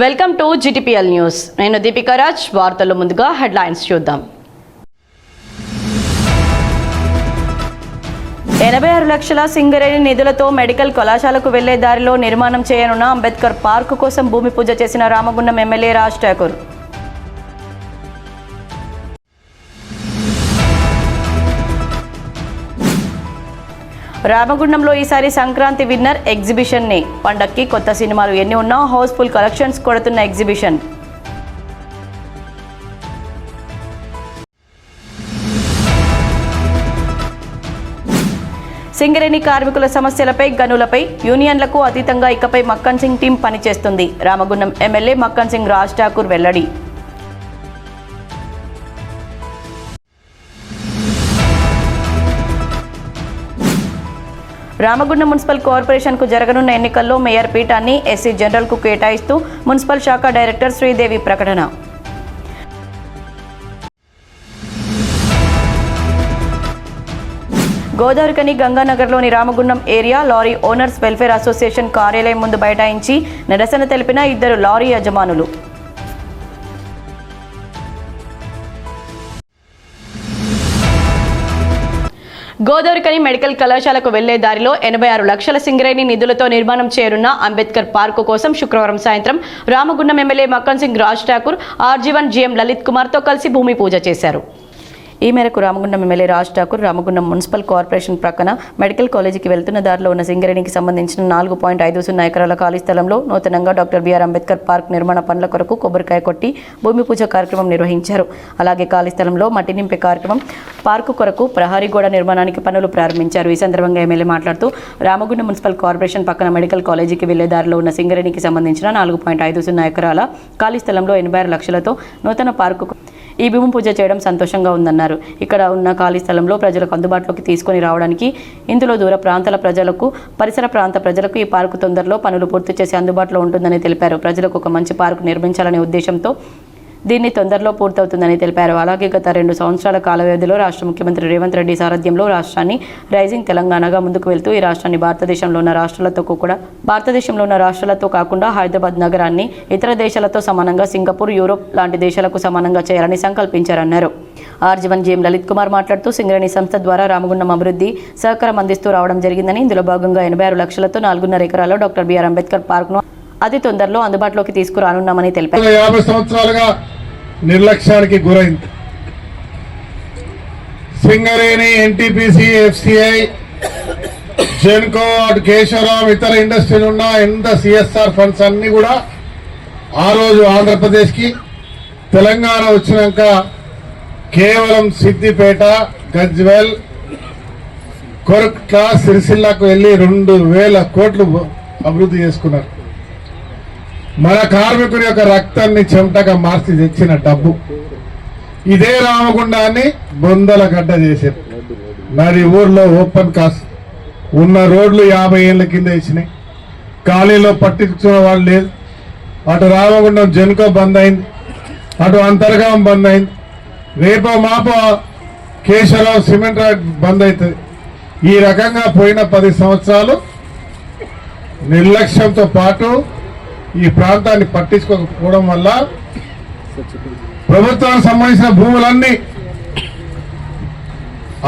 Welcome to GTPL news. నేను దీపికా రాజ్. వార్తల్లో ముందుగా హెడ్లైన్స్ చూద్దాం. 86 లక్షల సింగరేణి నిధులతో మెడికల్ కళాశాలకు వెళ్లే దారిలో నిర్మాణం చేయనున్న అంబేద్కర్ పార్కు కోసం భూమి పూజ చేసిన రామగుండం ఎమ్మెల్యే రాజ్ ఠాకూర్. రామగుండంలో ఈసారి సంక్రాంతి విన్నర్ ఎగ్జిబిషన్ ని. పండక్కి కొత్త సినిమాలు ఎన్ని ఉన్నా హౌస్ఫుల్ కలెక్షన్స్ కొడుతున్న ఎగ్జిబిషన్. సింగరేణి కార్మికుల సమస్యలపై గనులపై యూనియన్లకు అతీతంగా ఇకపై మక్కన్ సింగ్ టీం పనిచేస్తుంది. రామగుండం ఎమ్మెల్యే మక్కన్ సింగ్ రాజ్ ఠాకూర్ వెల్లడి. రామగుండం మున్సిపల్ కార్పొరేషన్కు జరగనున్న ఎన్నికల్లో మేయర్ పీఠాన్ని ఎస్సీ జనరల్కు కేటాయిస్తూ మున్సిపల్ శాఖ డైరెక్టర్ శ్రీదేవి ప్రకటన. గోదావరికని గంగానగర్లోని Ramagundam area lorry owners welfare association కార్యాలయం ముందు బైఠాయించి నిరసన తెలిపిన 2 లారీ యజమానులు. గోదావరికని మెడికల్ కళాశాలకు వెళ్లే దారిలో 86 లక్షల సింగరేణి నిధులతో నిర్మాణం చేయనున్న అంబేద్కర్ పార్కు కోసం శుక్రవారం సాయంత్రం Ramagundam MLA Makkan Singh Raj Thakur R G one GM Lalit కుమార్తో కలిసి భూమి పూజ చేశారు. ఈ మేరకు Ramagundam MLA Raj Thakur Ramagundam municipal corporation ప్రక్కన మెడికల్ కాలేజీకి వెళ్తున్న దారిలో ఉన్న సింగరేణికి సంబంధించిన 4.50 ఎకరాల ఖాళీ స్థలంలో నూతనంగా డాక్టర్ బిఆర్ అంబేద్కర్ పార్క్ నిర్మాణ పనుల కొరకు కొబ్బరికాయ కొట్టి భూమి పూజ కార్యక్రమం నిర్వహించారు. అలాగే ఖాళీ స్థలంలో మట్టి నింపే కార్యక్రమం, పార్కు కొరకు ప్రహరీ గోడ నిర్మాణానికి పనులు ప్రారంభించారు. ఈ సందర్భంగా ఎమ్మెల్యే మాట్లాడుతూ రామగుండం మున్సిపల్ కార్పొరేషన్ పక్కన మెడికల్ కాలేజీకి వెళ్లే దారిలో ఉన్న సింగరేణికి సంబంధించిన 4.50 ఎకరాల ఖాళీ స్థలంలో 86 లక్షలతో నూతన పార్కు ఈ భూమి పూజ చేయడం సంతోషంగా ఉందన్నారు. ఇక్కడ ఉన్న ఖాళీ స్థలంలో ప్రజలకు అందుబాటులోకి తీసుకొని రావడానికి, ఇందులో దూర ప్రాంతాల ప్రజలకు, పరిసర ప్రాంత ప్రజలకు ఈ పార్కు తొందరలో పనులు పూర్తి చేసి అందుబాటులో ఉంటుందని తెలిపారు. ప్రజలకు ఒక మంచి పార్కు నిర్మించాలనే ఉద్దేశంతో దీన్ని తొందరలో పూర్తవుతుందని తెలిపారు. అలాగే గత 2 సంవత్సరాల కాల వ్యవధిలో రాష్ట్ర ముఖ్యమంత్రి రేవంత్ రెడ్డి సారథ్యంలో రాష్ట్రాన్ని రైజింగ్ తెలంగాణగా ముందుకు వెళ్తూ ఈ రాష్ట్రాన్ని భారతదేశంలో ఉన్న రాష్ట్రాలతో కాకుండా హైదరాబాద్ నగరాన్ని ఇతర దేశాలతో సమానంగా సింగపూర్, యూరోప్ లాంటి దేశాలకు సమానంగా చేయాలని సంకల్పించారన్నారు. ఆర్జీవన్ జీఎం లలిత్ కుమార్ మాట్లాడుతూ సింగరేణి సంస్థ ద్వారా రామగుండం అభివృద్ధి సహకారం అందిస్తూ రావడం జరిగిందని, ఇందులో భాగంగా 86 లక్షలతో 4.5 ఎకరాల్లో డాక్టర్ బిఆర్ అంబేద్కర్ పార్క్ను అతి తొందరలో అందుబాటులోకి తీసుకురానున్నామని తెలిపారు. 50 సంవత్సరాలుగా నిర్లక్ష్యానికి గురైంది. సింగరేణి, ఎన్టీపీసీ, ఎఫ్సిఐ, జెన్కో, అటు కేశవరావు, ఇతర ఇండస్ట్రీలు ఉన్న ఎంత సిఎస్ఆర్ ఫండ్స్ అన్ని కూడా ఆ రోజు ఆంధ్రప్రదేశ్కి తెలంగాణ వచ్చినాక కేవలం సిద్దిపేట, గజ్వెల్, కొరట్ల, సిరిసిల్లకు వెళ్ళి 2,000 కోట్లు అభివృద్ధి చేసుకున్నారు. మన కార్మికుడి యొక్క రక్తాన్ని చెమటగా మార్చి తెచ్చిన డబ్బు. ఇదే రామగుండాన్ని బొందల గడ్డ చేశారు. మరి ఊర్లో ఓపెన్ కాస్ట్ ఉన్న రోడ్లు 50 ఏళ్ల కింద ఇచ్చినాయి. ఖాళీలో పట్టించుకున్న వాళ్ళు లేదు. అటు రామగుండం జెన్కో బంద్ అయింది, అటు అంతర్గాం బంద్ అయింది. రేపో మాపో కేశవరావు సిమెంట్ రాడ్ బంద్ అవుతుంది. ఈ రకంగా పోయిన 10 సంవత్సరాలు నిర్లక్ష్యంతో పాటు ఈ ప్రాంతాన్ని పట్టించుకోకపోవడం వల్ల ప్రభుత్వానికి సంబంధించిన భూములన్నీ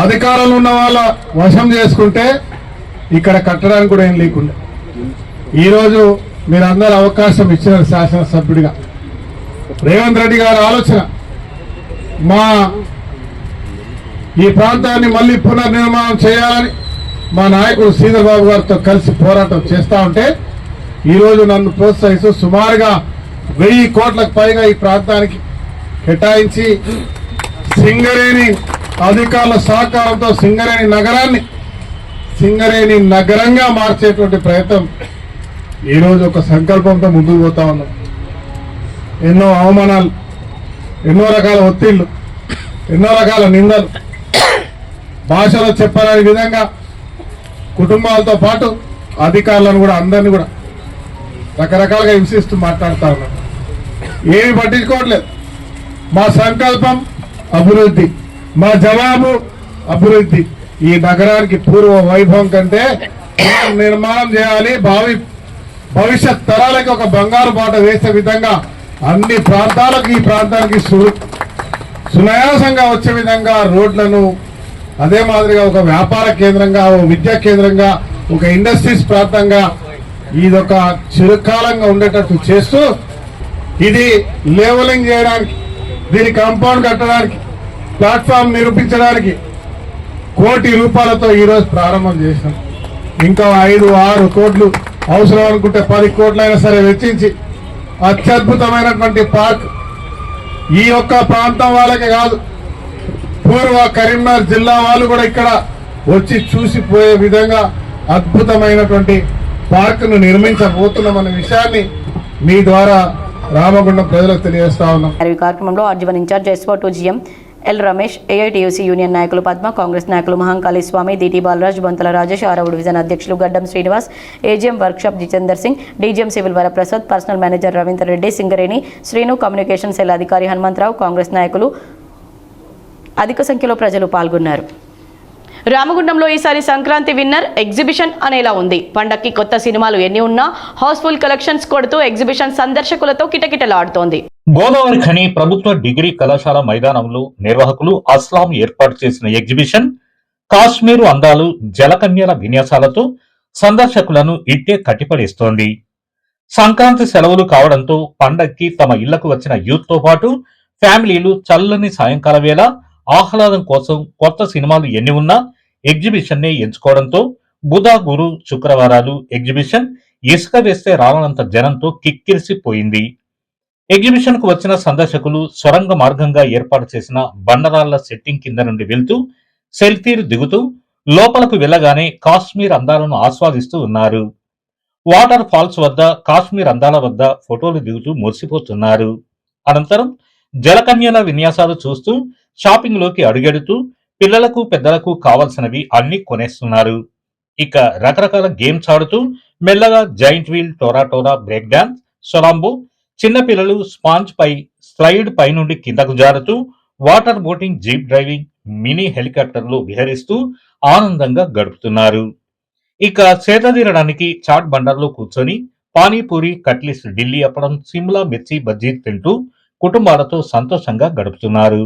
అధికారంలో ఉన్న వాళ్ళ వశం చేసుకుంటే ఇక్కడ కట్టడానికి కూడా ఏం లేకుండా ఈరోజు మీరు అందరూ అవకాశం ఇచ్చిన శాసనసభ్యుడిగా రేవంత్ రెడ్డి గారి ఆలోచన మా ఈ ప్రాంతాన్ని మళ్ళీ పునర్నిర్మాణం చేయాలని మా నాయకుడు శ్రీధర్ బాబు గారితో కలిసి పోరాటం చేస్తా ఉంటే ఈరోజు నన్ను ప్రోత్సహిస్తూ సుమారుగా 1000 కోట్లకు పైగా ఈ ప్రాంతానికి కేటాయించి సింగరేణి అధికారుల సహకారంతో సింగరేణి నగరంగా మార్చేటువంటి ప్రయత్నం ఈరోజు ఒక సంకల్పంతో ముందుకు పోతా ఉన్నాం. ఎన్నో అవమానాలు, ఎన్నో రకాల ఒత్తిళ్లు, ఎన్నో రకాల నిందలు, భాషలో చెప్పాలని విధంగా కుటుంబాలతో పాటు అధికారులను కూడా అందరినీ కూడా రకరకాలుగా హింసిస్తూ మాట్లాడుతూ ఉన్నారు. ఏమి పట్టించుకోవట్లేదు. మా సంకల్పం అభివృద్ధి, మా జవాబు అభివృద్ధి. ఈ నగరానికి పూర్వ వైభవం కంటే నిర్మాణం చేయాలి, భావి భవిష్యత్ తరాలకు ఒక బంగారు బాట వేసే విధంగా అన్ని ప్రాంతాలకు ఈ ప్రాంతానికి సునాయాసంగా వచ్చే విధంగా రోడ్లను, అదే మాదిరిగా ఒక వ్యాపార కేంద్రంగా, ఒక విద్యా కేంద్రంగా, ఒక ఇండస్ట్రీస్ ప్రాంతంగా ఇదొక చిరకాలంగా ఉండేటట్టు చేస్తూ ఇది లెవలింగ్ చేయడానికి, దీని కాంపౌండ్ కట్టడానికి, ప్లాట్ఫామ్ నిరూపించడానికి కోటి రూపాయలతో ఈరోజు ప్రారంభం చేసినాం. ఇంకా 5-6 కోట్లు అవసరం అనుకుంటే 10 కోట్లైనా సరే వెచ్చించి అత్యద్భుతమైనటువంటి పార్క్ ఈ యొక్క ప్రాంతం వాళ్ళకే కాదు, పూర్వ కరీంనగర్ జిల్లా వాళ్ళు కూడా ఇక్కడ వచ్చి చూసిపోయే విధంగా అద్భుతమైనటువంటి పార్కును నిర్మించబోతున్నామనే విషయాన్ని మీ ద్వారా రామగుండం ప్రజలకు తెలియజేస్తా ఉన్నాం. ఈ కార్యక్రమంలో ఆర్జీవన్ ఇన్ఛార్జ్ ఎస్వో2 GM L Ramesh, AITUC union నాయకులు పద్మ, కాంగ్రెస్ నాయకులు మహంకాళి స్వామి, డిటి బాలరాజ్, బొంతల రాజేష్, 6వ డివిజన్ అధ్యక్షులు Gaddam Srinivas, AGM workshop Jitender Singh, DGM civil Varaprasad, personal manager Ravinder Reddy, Singareni Srinu, communication cell అధికారి హనుమంతరావు, కాంగ్రెస్ నాయకులు అధిక సంఖ్యలో ప్రజలు పాల్గొన్నారు. రామగుండంలో ఈసారి సంక్రాంతి విన్నర్ ఎగ్జిబిషన్ అనేలా ఉంది. పండక్కి కొత్త సినిమాలు ఎన్ని ఉన్నా హౌస్ఫుల్ కలెక్షన్స్ కొడుతూ ఎగ్జిబిషన్ సందర్శకులతో కిటకిటలాడుతోంది. గోదావరి ఖని ప్రభుత్వ డిగ్రీ కళాశాల మైదానంలో నిర్వాహకులు అస్లాం ఏర్పాటు చేసిన ఎగ్జిబిషన్ కాశ్మీరు అందాలు, జలకన్యల విన్యాసాలతో సందర్శకులను ఇట్టే కట్టిపడేస్తోంది. సంక్రాంతి సెలవులు కావడంతో పండక్కి తమ ఇళ్లకు వచ్చిన యూత్ తో పాటు ఫ్యామిలీలు చల్లని సాయంకాల వేళ ఆహ్లాదం కోసం కొత్త సినిమాలు ఎన్ని ఉన్నా ఎగ్జిబిషన్ నే ఎంచుకోవడంతో బుధ, గురు, శుక్రవారాలు ఎగ్జిబిషన్ ఇసుక వేస్తే రాలనంత జనంతో కిక్కిరిసిపోయింది. ఎగ్జిబిషన్ కు వచ్చిన సందర్శకులు సొరంగ మార్గంగా ఏర్పాటు చేసిన బండరాళ్ల సెట్టింగ్ కింద నుండి వెళ్తూ సెల్ఫీలు దిగుతూ లోపలకు వెళ్లగానే కాశ్మీర్ అందాలను ఆస్వాదిస్తూ ఉన్నారు. వాటర్ ఫాల్స్ వద్ద, కాశ్మీర్ అందాల వద్ద ఫోటోలు దిగుతూ మురిసిపోతున్నారు. అనంతరం జలకన్యల విన్యాసాలు చూస్తూ షాపింగ్ లోకి అడుగెడుతూ పిల్లలకు పెద్దలకు కావలసినవి అన్ని కొనేస్తున్నారు. ఇక రకరకాల గేమ్స్ ఆడుతూ మెల్లగా జైంట్ వీల్, టోరా బ్రేక్ డాన్స్, సొలాంబో, చిన్నపిల్లలు స్పాంజ్ పై స్లైడ్ పై నుండి కిందకు జారుతూ water boating, jeep driving, mini హెలికాప్టర్లు విహరిస్తూ ఆనందంగా గడుపుతున్నారు. ఇక సేదతీరడానికి చాట్ బండర్లో కూర్చొని పానీపూరి, కట్లీస్, ఢిల్లీ అప్పడం, సిమ్లా మిర్చి బజ్జీ తింటూ కుటుంబాలతో సంతోషంగా గడుపుతున్నారు.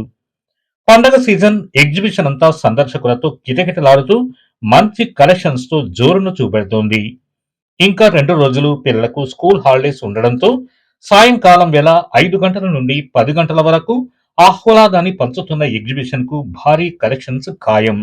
పండగ సీజన్ ఎగ్జిబిషన్ అంతా సందర్శకులతో కిటకిటలాడుతూ మంచి కలెక్షన్స్ తో జోరును చూపెడుతోంది. ఇంకా 2 రోజులు పిల్లలకు స్కూల్ హాలిడేస్ ఉండడంతో సాయంకాలం వేళ 5 గంటల నుండి 10 గంటల వరకు ఆహ్లాదాన్ని పంచుతున్న ఎగ్జిబిషన్ కు భారీ కలెక్షన్స్ ఖాయం.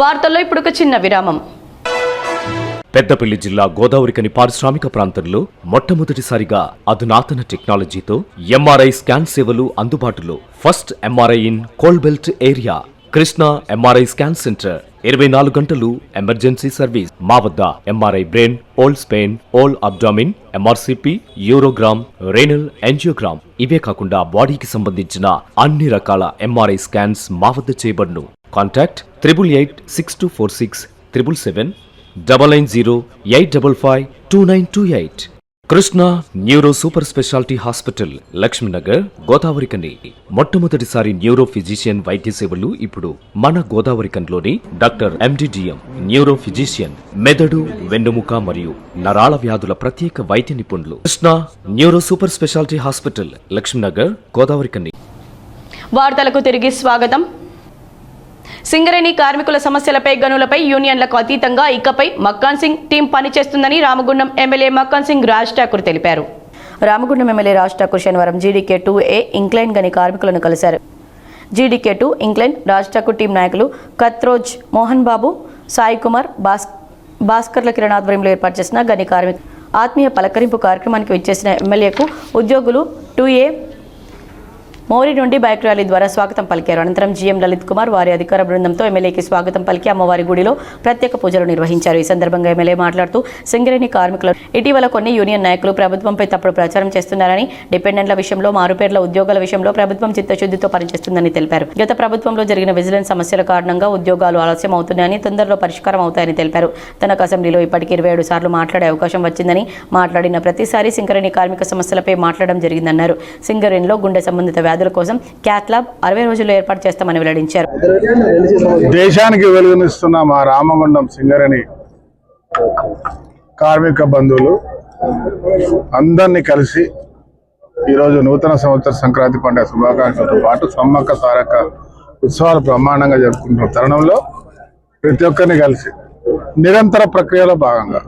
వార్తల్లో ఇప్పుడు ఒక చిన్న విరామం. పెద్దపల్లి జిల్లా గోదావరికని పారిశ్రామిక ప్రాంతంలో మొట్టమొదటిసారిగా అధునాతన టెక్నాలజీతో ఎంఆర్ఐ స్కాన్ సేవలు అందుబాటులో. First MRI in coal belt area. Krishna MRI scan centre, 24 గంటలు ఎమర్జెన్సీ సర్వీస్. మా వద్ద MRI brain, old Spain, old abdomen, MRCP, urogram, renal angiogram, ఇవే కాకుండా బాడీకి సంబంధించిన అన్ని రకాల ఎంఆర్ఐ స్కాన్స్ మా వద్ద చేయబడును. Contact 8886246777 99085552928. Krishna neuro super speciality hospital, Lakshmi Nagar, Godavarikhani. మొట్టమొదటిసారి న్యూరో ఫిజిషియన్ వైద్య సేవలు ఇప్పుడు మన గోదావరికన్లోని డాక్టర్ ఎండిడిఎం న్యూరో ఫిజిషియన్, మెదడు, వెన్నుముక మరియు నరాల వ్యాధుల ప్రత్యేక వైద్య నిపుణులు. Krishna neuro super speciality hospital, Lakshmi Nagar, Godavarikhani. వార్తలకు తిరిగి స్వాగతం. సింగరేణి కార్మికుల సమస్యలపై, గనులపై యూనియన్లకు అతీతంగా ఇకపై మక్కాన్ సింగ్ టీం పనిచేస్తుందని రామగుండం ఎమ్మెల్యే మక్కాన్ సింగ్ రాజ్ ఠాకూర్ తెలిపారు. రామగుండం ఎమ్మెల్యే రాజ్ ఠాకూర్ శనివారం జీడీకే 2A ఇంక్లైన్ గని కార్మికులను కలిశారు. GDK 2 incline Raj Thakur team నాయకులు కత్రోజ్ మోహన్ బాబు, సాయి కుమార్, భాస్కర్ల కిరణ్ ఆధ్వర్యంలో ఏర్పాటు చేసిన గని కార్మిక ఆత్మీయ పలకరింపు కార్యక్రమానికి విచ్చేసిన ఎమ్మెల్యేకు ఉద్యోగులు 2A మోరి నుండి బైక్ ర్యాలీ ద్వారా స్వాగతం పలికారు. అనంతరం జీఎం లలిత్ కుమార్ వారి అధికార బృందంతో ఎమ్మెల్యేకి స్వాగతం పలికి అమ్మవారి గుడిలో ప్రత్యేక పూజలు నిర్వహించారు. ఈ సందర్భంగా ఎమ్మెల్యే మాట్లాడుతూ సింగరేణి కార్మికులు ఇటీవల కొన్ని యూనియన్ నాయకులు ప్రభుత్వంపై తప్పుడు ప్రచారం చేస్తున్నారని, డిపెండెంట్ల విషయంలో, మారుపేర్ల ఉద్యోగాల విషయంలో ప్రభుత్వం చిత్తశుద్ధితో పనిచేస్తుందని తెలిపారు. గత ప్రభుత్వంలో జరిగిన విజిలెన్స్ సమస్యల కారణంగా ఉద్యోగాలు ఆలస్యం అవుతున్నాయని, తొందరలో పరిష్కారం అవుతాయని తెలిపారు. తనకు అసెంబ్లీలో ఇప్పటికీ 27 సార్లు మాట్లాడే అవకాశం వచ్చిందని, మాట్లాడిన ప్రతిసారి సింగరేణి కార్మిక సమస్యలపై మాట్లాడడం జరిగిందన్నారు. సింగరేణిలో గుండె సంబంధిత వ్యాధుల కోసం క్యాత్ ల్యాబ్ 60 రోజుల్లో ఏర్పాటు చేస్తామని వెల్లడించారు. దేశానికి వెలుగునిస్తున్న మా రామగుండం సింగరేణి కార్మిక బంధువులు అందరినీ కలిసి ఈరోజు నూతన సంవత్సర సంక్రాంతి పండుగ శుభాకాంక్షలతో పాటు సమ్మక్క సారక్క ఉత్సవాలు బ్రహ్మాండంగా జరుపుకుంటున్న తరుణంలో ప్రతి ఒక్కరిని కలిసి నిరంతర ప్రక్రియలో భాగంగా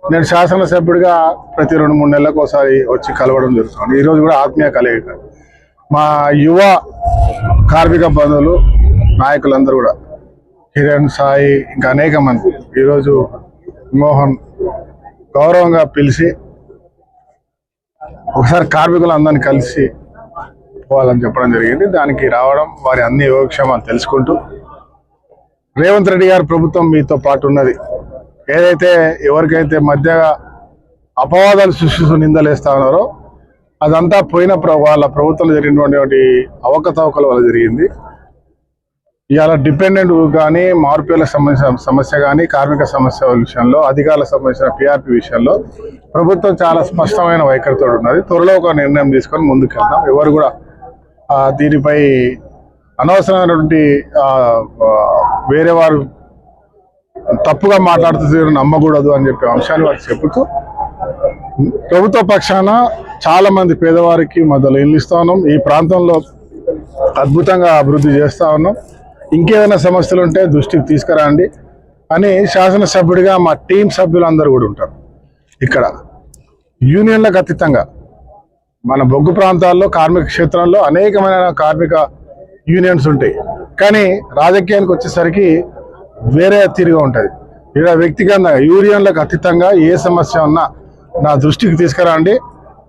నేను శాసనసభ్యుడిగా ప్రతి 2-3 నెలలకు ఒకసారి వచ్చి కలవడం జరుగుతుంది. ఈరోజు కూడా ఆత్మీయ కలయిక. మా యువ కార్మిక బంధువులు, నాయకులందరూ కూడా కిరణ్, సాయి, ఇంకా అనేక మంది ఈరోజు మోహన్ గౌరవంగా పిలిచి ఒకసారి కార్మికులందరినీ కలిసి పోవాలని చెప్పడం జరిగింది. దానికి రావడం, వారి అన్ని యోగక్షేమాలు తెలుసుకుంటూ రేవంత్ రెడ్డి గారి ప్రభుత్వం మీతో పాటు ఉన్నది, ఏదైతే ఎవరికైతే మధ్యగా అపవాదాలు సృష్టిస్తూ నిందలేస్తా ఉన్నారో అదంతా పోయిన వాళ్ళ ప్రభుత్వంలో జరిగినటువంటి అవకతవకల వల్ల జరిగింది. ఇవాళ డిపెండెంట్ కానీ, మార్పులకు సంబంధించిన సమస్య కానీ, కార్మిక సమస్య విషయంలో, అధికారులకు సంబంధించిన PRP విషయంలో ప్రభుత్వం చాలా స్పష్టమైన వైఖరితో ఉన్నది. త్వరలో ఒక నిర్ణయం తీసుకొని ముందుకెళ్తాం. ఎవరు కూడా దీనిపై అనవసరమైనటువంటి వేరే వారు తప్పుగా మాట్లాడుతూ నమ్మకూడదు అని చెప్పే అంశాన్ని వారు చెబుతూ ప్రభుత్వ పక్షాన చాలా మంది పేదవారికి మొదలు ఇల్లు ఇస్తా ఉన్నాం. ఈ ప్రాంతంలో అద్భుతంగా అభివృద్ధి చేస్తూ ఉన్నాం. ఇంకేదైనా సమస్యలు ఉంటే దృష్టికి తీసుకురండి అని శాసనసభ్యుడిగా మా టీం సభ్యులందరూ కూడా ఉంటారు. ఇక్కడ యూనియన్లకు అతీతంగా మన బొగ్గు ప్రాంతాల్లో, కార్మిక క్షేత్రంలో అనేకమైన కార్మిక యూనియన్స్ ఉంటాయి. కానీ రాజకీయానికి వచ్చేసరికి వేరే తీరుగా ఉంటుంది. ఇక్కడ వ్యక్తిగతంగా యూనియన్లకు అతీతంగా ఏ సమస్య ఉన్నా నా దృష్టికి తీసుకురండి,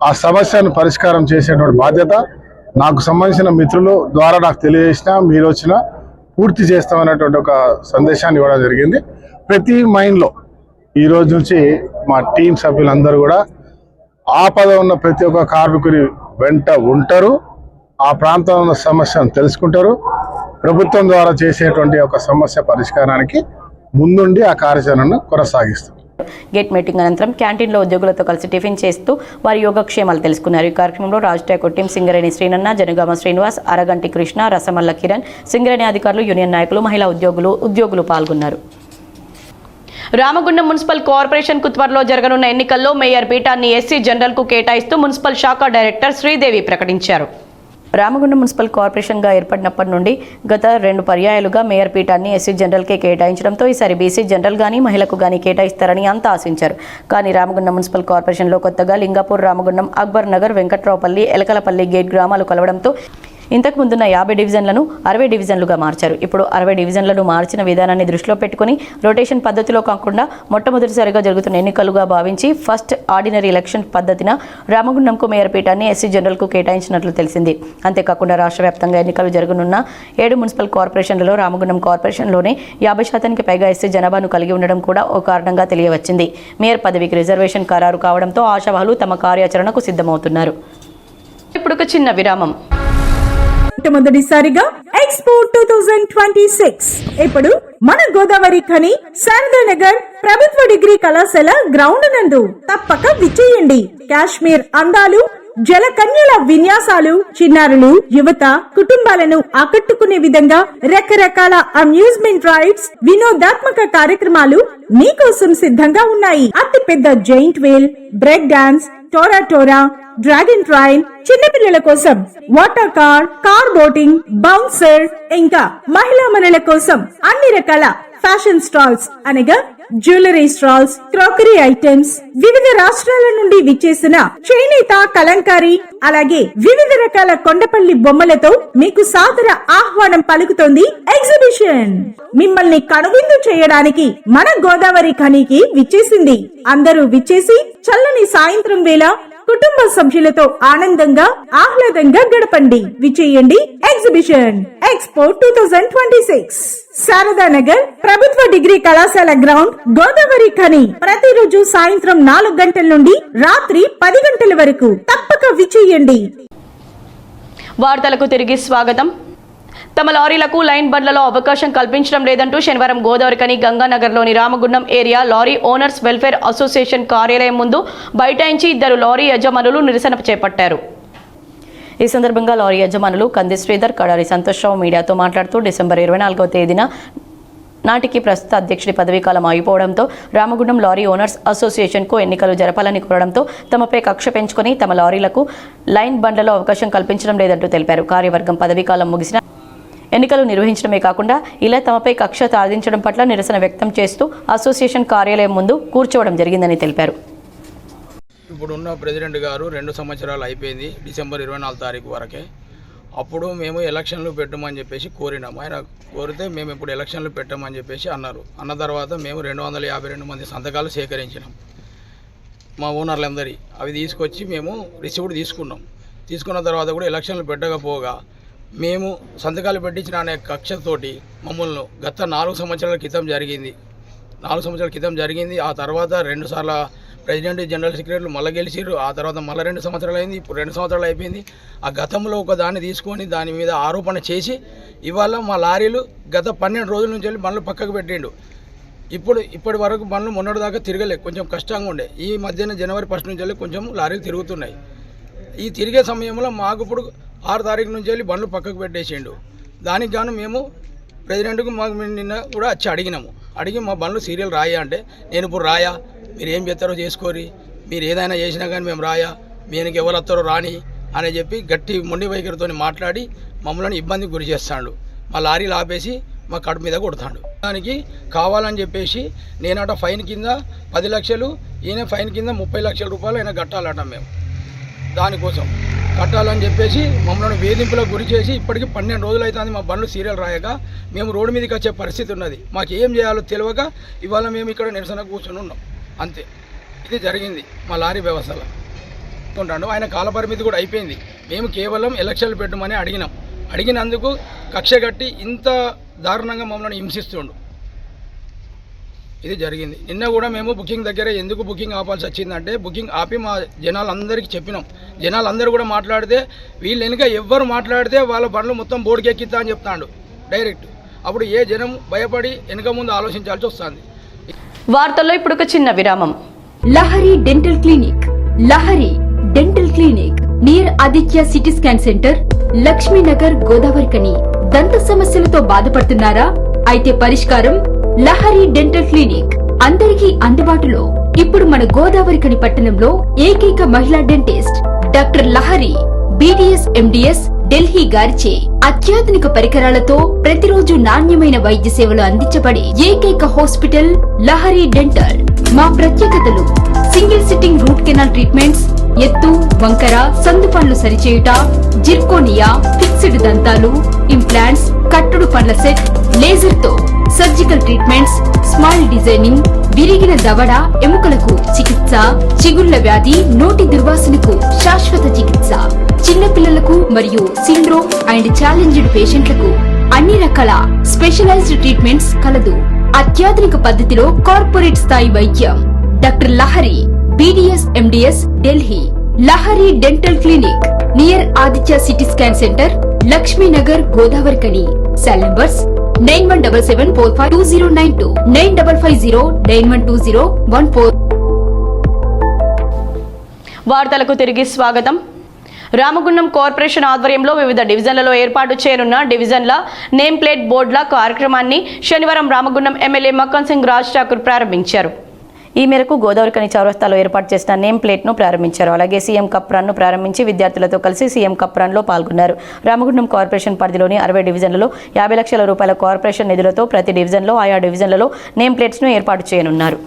ఆ సమస్యను పరిష్కారం చేసేటువంటి బాధ్యత నాకు సంబంధించిన మిత్రులు ద్వారా నాకు తెలియజేసినా, మీరు వచ్చినా పూర్తి చేస్తామనేటువంటి ఒక సందేశాన్ని ఇవ్వడం జరిగింది. ప్రతి మైండ్లో ఈ రోజు నుంచి మా టీం సభ్యులందరూ కూడా ఆపద ఉన్న ప్రతి ఒక్క కార్మికుని వెంట ఉంటారు, ఆ ప్రాంతంలో ఉన్న సమస్యను తెలుసుకుంటారు, ప్రభుత్వం ద్వారా చేసేటువంటి ఒక సమస్య పరిష్కారానికి ముందుండి ఆ కార్యాచరణను కొనసాగిస్తారు. గేట్ మీటింగ్ అనంతరం క్యాంటీన్లో ఉద్యోగులతో కలిసి టిఫిన్ చేస్తూ వారి యోగక్షేమాలు తెలుసుకున్నారు. ఈ కార్యక్రమంలో రాజ్ ఠాకూర్ టీం, సింగరేణి శ్రీనన్న, జనగామ శ్రీనివాస్, అరగంటి కృష్ణ, రసమల్ల కిరణ్, సింగరేణి అధికారులు, యూనియన్ నాయకులు, మహిళా ఉద్యోగులు పాల్గొన్నారు. రామగుండం మున్సిపల్ కార్పొరేషన్ కు త్వరలో జరగనున్న ఎన్నికల్లో మేయర్ పీఠాన్ని ఎస్సీ జనరల్ కు కేటాయిస్తూ మున్సిపల్ శాఖ డైరెక్టర్ శ్రీదేవి ప్రకటించారు. రామగుండం మున్సిపల్ కార్పొరేషన్గా ఏర్పడినప్పటి నుండి గత 2 పర్యాయాలుగా మేయర్ పీఠాన్ని ఎస్సీ జనరల్కే కేటాయించడంతో ఈసారి బీసీ జనరల్ గానీ, మహిళకు గానీ కేటాయిస్తారని అంతా ఆశించారు. కానీ రామగుండం మున్సిపల్ కార్పొరేషన్లో కొత్తగా లింగాపూర్, రామగుండం, అక్బర్ నగర్, వెంకట్రావుపల్లి, ఎలకలపల్లి గేట్ గ్రామాలు కలవడంతో ఇంతకు ముందున్న 50 డివిజన్లను 60 డివిజన్లుగా మార్చారు. ఇప్పుడు 60 డివిజన్లను మార్చిన విధానాన్ని దృష్టిలో పెట్టుకుని రొటేషన్ పద్ధతిలో కాకుండా మొట్టమొదటిసారిగా జరుగుతున్న ఎన్నికలుగా భావించి ఫస్ట్ ఆర్డినరీ ఎలక్షన్ పద్ధతిన రామగుండంకు మేయర్ పీఠాన్ని ఎస్సీ జనరల్కు కేటాయించినట్లు తెలిసింది. అంతేకాకుండా రాష్ట్ర వ్యాప్తంగా ఎన్నికలు జరగనున్న 7 మున్సిపల్ కార్పొరేషన్లలో రామగుండం కార్పొరేషన్లోనే 50% పైగా ఎస్సీ జనాభాను కలిగి ఉండడం కూడా ఒక కారణంగా తెలియవచ్చింది. మేయర్ పదవికి రిజర్వేషన్ ఖరారు కావడంతో ఆశావాహులు తమ కార్యాచరణకు సిద్ధమవుతున్నారు. ఇప్పుడు ఒక చిన్న విరామం. మొట్టమొదటిసారిగా ఎక్స్పో 2026 ఇప్పుడు మన గోదావరి ఖని శారదానగర్ ప్రభుత్వ డిగ్రీ కళాశాల గ్రౌండ్ నందు తప్పక విచ్చేయండి. కాశ్మీర్ అందాలు, జలకన్యల విన్యాసాలు, చిన్నారులు, యువత, కుటుంబాలను ఆకట్టుకునే విధంగా రకరకాల అమ్యూజ్మెంట్ రైడ్స్, వినోదాత్మక కార్యక్రమాలు మీకోసం సిద్ధంగా ఉన్నాయి. అతిపెద్ద జైంట్ వీల్, బ్రేక్ డాన్స్, టోరా, డ్రాగన్ ట్రైన్, చిన్నపిల్లల కోసం వాటర్ కార్ బోటింగ్, బౌన్సర్, ఇంకా మహిళా మనుల కోసం అన్ని రకాల ఫ్యాషన్ స్టాల్స్ అనగా జ్యువెలరీ స్టాల్స్, క్రోకరీ ఐటమ్స్, వివిధ రాష్ట్రాల నుండి విచ్చేసిన చేనేత కలంకారీ, అలాగే వివిధ రకాల కొండపల్లి బొమ్మలతో మీకు సాదర ఆహ్వానం పలుకుతోంది ఎగ్జిబిషన్. మిమ్మల్ని కనువిందు చేయడానికి మన గోదావరి ఖనికి విచ్చేసింది. అందరూ విచ్చేసి చల్లని సాయంత్రం వేళ కుటుంబ సభ్యులతో ఆనందంగా ఆహ్లాదంగా గడపండి. విచేయండి ఎగ్జిబిషన్ ఎక్స్పో 2026 శారదానగర్ ప్రభుత్వ డిగ్రీ కళాశాల గ్రౌండ్, గోదావరి ఖని. ప్రతిరోజు సాయంత్రం 4 గంటల నుండి రాత్రి 10 గంటల వరకు తప్పక విచేయండి. వార్తలకు తిరిగి స్వాగతం. తమ లారీలకు లైన్ బండ్లలో అవకాశం కల్పించడం లేదంటూ శనివారం గోదావరికని గంగానగర్లోని Ramagundam area lorry owners welfare association కార్యాలయం ముందు బైఠాయించి 2 లారీ యజమానులు నిరసన చేపట్టారు. ఈ సందర్భంగా లారీ యజమానులు కంది శ్రీధర్, కడారి సంతోష్రావు మీడియాతో మాట్లాడుతూ డిసెంబర్ 24వ తేదీన నాటికి ప్రస్తుత అధ్యక్షుడి పదవీకాలం అయిపోవడంతో రామగుండం లారీ ఓనర్స్ అసోసియేషన్కు ఎన్నికలు జరపాలని కోరడంతో తమపై కక్ష పెంచుకొని తమ లారీలకు లైన్ బండ్లలో అవకాశం కల్పించడం లేదంటూ తెలిపారు. కార్యవర్గం పదవీకాలం ముగిసిన ఎన్నికలు నిర్వహించడమే కాకుండా ఇలా తమపై కక్ష సాధించడం పట్ల నిరసన వ్యక్తం చేస్తూ అసోసియేషన్ కార్యాలయం ముందు కూర్చోవడం జరిగిందని తెలిపారు. ఇప్పుడున్న ప్రెసిడెంట్ గారు 2 సంవత్సరాలు అయిపోయింది, డిసెంబర్ 24 తారీఖు వరకే. అప్పుడు మేము ఎలక్షన్లు పెట్టమని చెప్పేసి కోరినాము. ఆయన కోరితే మేము ఇప్పుడు ఎలక్షన్లు పెట్టమని చెప్పేసి అన్నారు. అన్న తర్వాత మేము 252 మంది సంతకాలు సేకరించినాం మా ఓనర్లందరి. అవి తీసుకొచ్చి మేము రిసీవ్డ్ తీసుకున్న తర్వాత కూడా ఎలక్షన్లు పెట్టకపోగా మేము సంతకాలు పెట్టించిన అనే కక్షతోటి మమ్మల్ని గత 4 సంవత్సరాల క్రితం జరిగింది. ఆ తర్వాత 2 సార్ల ప్రెసిడెంట్, జనరల్ సెక్రటరీలు మళ్ళీ గెలిచిర్రు. ఆ తర్వాత మళ్ళీ 2 సంవత్సరాలు అయింది. ఇప్పుడు 2 సంవత్సరాలు అయిపోయింది. ఆ గతంలో ఒక దాన్ని తీసుకొని దాని మీద ఆరోపణ చేసి ఇవాళ మా లారీలు గత 12 రోజుల నుంచి వెళ్ళి బండ్లు పక్కకు పెట్టిండు. ఇప్పటి వరకు బండ్లు మొన్నటి దాకా తిరగలే, కొంచెం కష్టంగా ఉండే. ఈ మధ్యన జనవరి 1 నుంచి వెళ్ళి కొంచెం లారీలు తిరుగుతున్నాయి. ఈ తిరిగే సమయంలో మాకు ఇప్పుడు 6 తారీఖు నుంచి వెళ్ళి బండ్లు పక్కకు పెట్టేసిండు. దానికి గాను మేము ప్రెసిడెంట్కు మాకు నిన్న కూడా వచ్చి అడిగి మా బండ్లు సీరియల్ రాయా అంటే, నేను ఇప్పుడు రాయా, మీరు ఏం చేస్తారో చేసుకోరి, మీరు ఏదైనా చేసినా కానీ మేము రాయా, మీకు ఎవరు వస్తారో రాని అని చెప్పి గట్టి మొండి వైఖరితో మాట్లాడి మమ్మల్ని ఇబ్బందికి గురి చేస్తాడు. మా లారీలు ఆపేసి మా కడుపు మీద కొడతాడు. దానికి కావాలని చెప్పేసి నేనట ఫైన్ కింద 10 లక్షలు, ఈయన ఫైన్ కింద 30 లక్షల రూపాయలు అయినా కట్టాలట. మేము దానికోసం కట్టాలని చెప్పేసి మమ్మల్ని వేధింపులకు గురి చేసి ఇప్పటికీ 12 రోజులు అవుతుంది మా బండ్లు సీరియల్ రాయక మేము రోడ్డు మీదకి వచ్చే పరిస్థితి ఉన్నది. మాకు ఏం చేయాలో తెలియక ఇవాళ మేము ఇక్కడ నిరసన కూర్చొని ఉన్నాం. అంతే, ఇది జరిగింది మా లారీ వ్యవస్థలో. ఉంటాడు ఆయన కాలపరిమితి కూడా అయిపోయింది. మేము కేవలం ఎలక్షన్లు పెట్టమని అడిగినందుకు కక్ష కట్టి ఇంత దారుణంగా మమ్మల్ని హింసిస్తుండు. ఇది జరిగింది. నిన్న కూడా మేము బుకింగ్ దగ్గర ఎందుకు బుకింగ్ ఆపాల్సి వచ్చిందంటే, బుకింగ్ ఆపి మా జనాలందరికీ చెప్పినాం. జనాలందరూ కూడా మాట్లాడితే వీళ్ళు వెనుక ఎవ్వరు మాట్లాడితే వాళ్ళ బండ్లు మొత్తం బోర్డుకి ఎక్కిస్తా అని చెప్తాడు డైరెక్ట్. అప్పుడు ఏ జనం భయపడి వెనుక ముందు ఆలోచించాల్సి వస్తుంది. వార్తల్లో ఇప్పుడు ఒక చిన్న విరామం. Lahari dental clinic near Aditya CT scan centre, Lakshmi Nagar, Godavarikhani. దంత సమస్యలతో బాధపడుతున్నారా? అయితే పరిష్కారం లహరి డెంటల్ క్లినిక్. అందరికీ అందుబాటులో. ఇప్పుడు మన గోదావరికని పట్టణంలో ఏకైక మహిళా dentist doctor Lahari BDS MDS Delhi గారిచే అత్యాధునిక పరికరాలతో ప్రతిరోజు నాణ్యమైన వైద్య సేవలు అందించబడే ఏకైక హాస్పిటల్ లహరి డెంటల్. మా ప్రత్యేకతలు single sitting root canal treatments, ఎత్తు, వంకర, సందు పనులు సరిచేయుట, జిర్కోనియా, ఫిక్స్డ్ దంతాలు, ఇంప్లాంట్స్, కట్టుడు పండ్ల సెట్, లేజర్ తో సర్జికల్ ట్రీట్మెంట్స్, స్మైల్ డిజైనింగ్, విరిగిన దవడ ఎముకలకు చికిత్స, చిగుళ్ల వ్యాధి, నోటి దుర్వాసనకు శాశ్వత చికిత్స, చిన్న పిల్లలకు మరియు సిండ్రోమ్ అండ్ ఛాలెంజ్డ్ పేషెంట్లకు అన్ని రకాల స్పెషలైజ్డ్ ట్రీట్మెంట్స్ కలదు. అత్యాధునిక పద్ధతిలో కార్పొరేట్ స్థాయి వైద్యం. Doctor Lahari, BDS MDS, Delhi. Lahari dental clinic near Aditya CT scan centre, Lakshmi Nagar, Godavarikhani. Cell numbers 9177452092, 9550912014. వార్తలకు తిరిగి స్వాగతం. రామగుండం కార్పొరేషన్ ఆధ్వర్యంలో వివిధ డివిజన్లలో ఏర్పాటు చేయనున్న డివిజన్ల నేమ్ ప్లేట్ బోర్డుల కార్యక్రమాన్ని శనివారం రామగుండం ఎమ్మెల్యే మక్కన్ సింగ్ రాజ్ ఠాకూర్ ప్రారంభించారు. ఈ మేరకు గోదావరికని చౌరస్తాలో ఏర్పాటు చేసిన నేమ్ ప్లేట్ను ప్రారంభించారు. అలాగే సీఎం కప్ రన్ను ప్రారంభించి విద్యార్థులతో కలిసి సీఎం కప్ రన్లో పాల్గొన్నారు. రామగుండం కార్పొరేషన్ పరిధిలోని 60 డివిజన్లలో 50 లక్షల రూపాయల కార్పొరేషన్ నిధులతో ప్రతి డివిజన్లో ఆయా డివిజన్లలో నేమ్ ప్లేట్స్ను ఏర్పాటు చేయనున్నారు.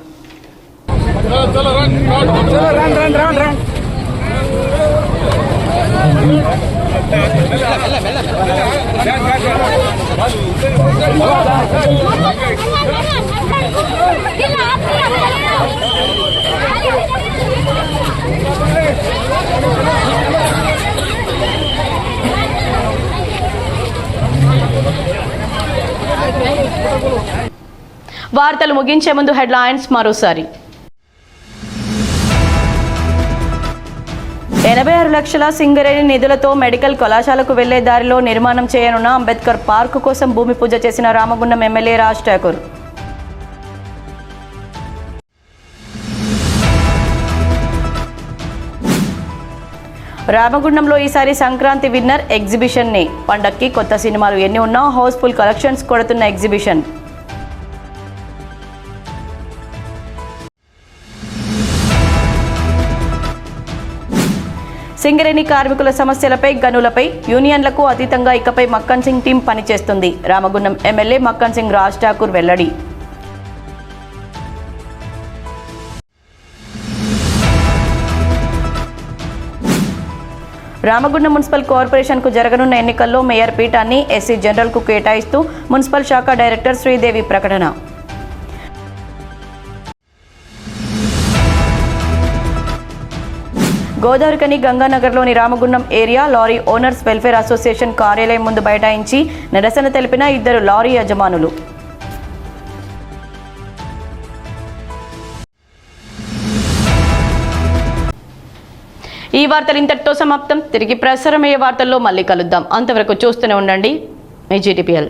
వార్తలు ముగించే ముందు హెడ్లైన్స్ మరోసారి. 86 లక్షల సింగరేణి నిధులతో మెడికల్ కళాశాలకు వెళ్లే దారిలో నిర్మాణం చేయనున్న అంబేద్కర్ పార్క్ కోసం భూమి పూజ చేసిన రామగుండం ఎమ్మెల్యే రాజ్ ఠాకూర్. రామగుండంలో ఈసారి సంక్రాంతి విన్నర్ ఎగ్జిబిషన్ ని. పండక్కి కొత్త సినిమాలు ఎన్ని ఉన్నా హౌస్ఫుల్ కలెక్షన్స్ కొడుతున్న ఎగ్జిబిషన్. సింగరేణి కార్మికుల సమస్యలపై, గనులపై, యూనియన్లకు అతీతంగా ఇకపై మక్కన్ సింగ్ టీం పనిచేస్తుంది. రామగుండం ఎమ్మెల్యే మక్కన్ సింగ్ రాజ్ ఠాకూర్ వెల్లడి. రామగుండం మున్సిపల్ కార్పొరేషన్కు జరగనున్న ఎన్నికల్లో మేయర్ పీఠాన్ని ఎస్సీ జనరల్కు కేటాయిస్తూ మున్సిపల్ శాఖ డైరెక్టర్ శ్రీదేవి ప్రకటన. గోదావరికని గంగానగర్లోని Ramagundam area lorry owners welfare association కార్యాలయం ముందు బైఠాయించి నిరసన తెలిపిన 2 లారీ యజమానులు. ఈ వార్తలు ఇంతటితో సమాప్తం. తిరిగి ప్రసారమయ్యే వార్తల్లో మళ్ళీ కలుద్దాం. అంతవరకు చూస్తూనే ఉండండి మీ GTPL.